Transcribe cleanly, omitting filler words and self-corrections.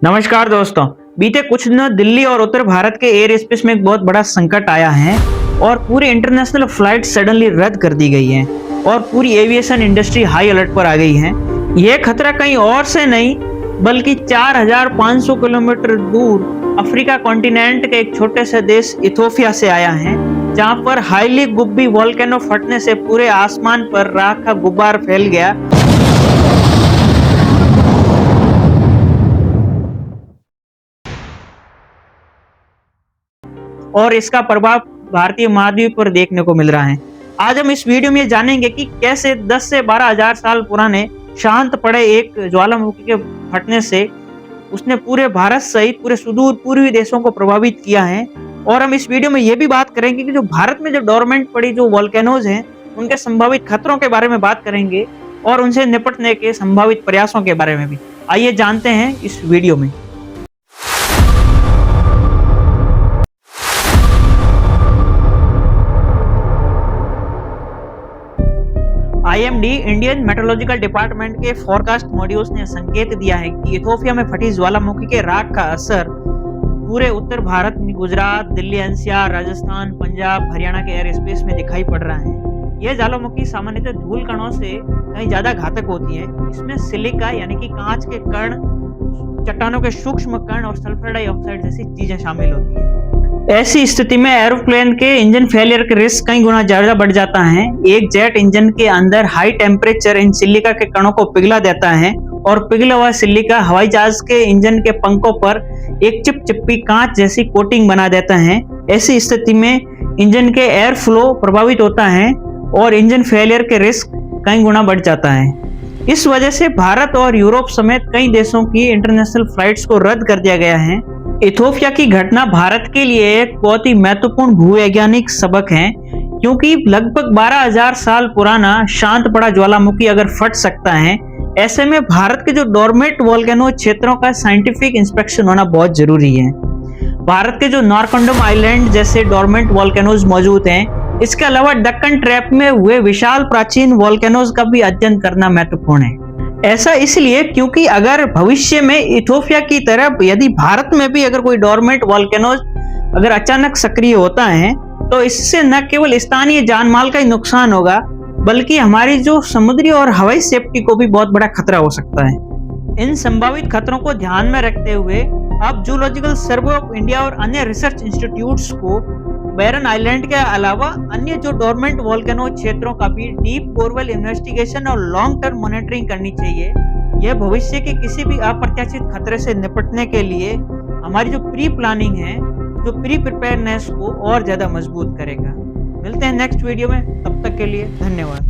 नमस्कार दोस्तों। बीते कुछ दिनों दिल्ली और उत्तर भारत के एयर स्पेस में एक बहुत बड़ा संकट आया है और पूरी इंटरनेशनल फ्लाइट सडनली रद्द कर दी गई है और पूरी एविएशन इंडस्ट्री हाई अलर्ट पर आ गई है। यह खतरा कहीं और से नहीं बल्कि 4500 किलोमीटर दूर अफ्रीका कॉन्टिनेंट के एक छोटे से देश इथोपिया से आया है, जहां पर हाईली गुब्बी वोल्केनो फटने से पूरे आसमान पर राख का गुब्बार फैल गया। और इसका प्रभाव भारतीय महाद्वीप पर देखने को मिल रहा है। आज हम इस वीडियो में जानेंगे कि कैसे 10 से 12 हजार साल पुराने शांत पड़े एक ज्वालामुखी के फटने से उसने पूरे भारत सहित पूरे सुदूर पूर्वी देशों को प्रभावित किया है। और हम इस वीडियो में ये भी बात करेंगे कि जो भारत में जो डोरमेंट पड़ी जो वोल्केनोज हैं उनके संभावित खतरों के बारे में बात करेंगे और उनसे निपटने के संभावित प्रयासों के बारे में भी। आइए जानते हैं इस वीडियो में। IMD इंडियन मेट्रोलॉजिकल डिपार्टमेंट के फोरकास्ट मॉड्यूल्स ने संकेत दिया है कि इथोपिया में फटी ज्वालामुखी के राख का असर पूरे उत्तर भारत, गुजरात, दिल्ली एनसीआर, राजस्थान, पंजाब, हरियाणा के एयर स्पेस में दिखाई पड़ रहा है। यह ज्वालामुखी सामान्यतः धूल कणों से कहीं ज्यादा घातक होती है। इसमें सिलिका यानी कि कांच के कण, चट्टानों के सूक्ष्म कण और सल्फर डाइऑक्साइड जैसी चीजें शामिल होती है। ऐसी स्थिति में एरोप्लेन के इंजन फेलियर के रिस्क कई गुना ज्यादा बढ़ जाता है। एक जेट इंजन के अंदर हाई टेम्परेचर इन सिलिका के कणों को पिघला देता है और पिघला हुआ सिलिका हवाई जहाज के इंजन के पंखों पर एक चिपचिपी कांच जैसी कोटिंग बना देता है। ऐसी स्थिति में इंजन के एयर फ्लो प्रभावित होता है और इंजन फेलियर के रिस्क कई गुना बढ़ जाता है। इस वजह से भारत और यूरोप समेत कई देशों की इंटरनेशनल फ्लाइट्स को रद्द कर दिया गया है। इथोपिया की घटना भारत के लिए एक बहुत ही महत्वपूर्ण भूवैज्ञानिक सबक है, क्योंकि लगभग 12,000 साल पुराना शांत पड़ा ज्वालामुखी अगर फट सकता है, ऐसे में भारत के जो डोरमेंट वोल्केनो क्षेत्रों का साइंटिफिक इंस्पेक्शन होना बहुत जरूरी है। भारत के जो नॉरकंडम आइलैंड जैसे डोरमेंट वोल्केनोज मौजूद हैं, इसके अलावा दक्कन ट्रैप में हुए विशाल प्राचीन वोल्केनोज का भी अध्ययन करना महत्वपूर्ण है। ऐसा इसलिए क्योंकि अगर भविष्य में इथोपिया की तरह यदि भारत में भी अगर कोई डोरमेंट वोल्केनोज अगर अचानक सक्रिय होता है तो इससे न केवल स्थानीय जानमाल का ही नुकसान होगा बल्कि हमारी जो समुद्री और हवाई सेफ्टी को भी बहुत बड़ा खतरा हो सकता है। इन संभावित खतरों को ध्यान में रखते हुए अब जूलॉजिकल सर्वे ऑफ इंडिया और अन्य रिसर्च इंस्टीट्यूट्स को बैरन आइलैंड के अलावा अन्य जो डोरमेंट वोल्केनो क्षेत्रों का भी डीप बोरवेल इन्वेस्टिगेशन और लॉन्ग टर्म मॉनिटरिंग करनी चाहिए। यह भविष्य के किसी भी अप्रत्याशित खतरे से निपटने के लिए हमारी जो प्री प्लानिंग है, जो प्री प्रिपेयरनेस को और ज्यादा मजबूत करेगा। मिलते हैं नेक्स्ट वीडियो में, तब तक के लिए धन्यवाद।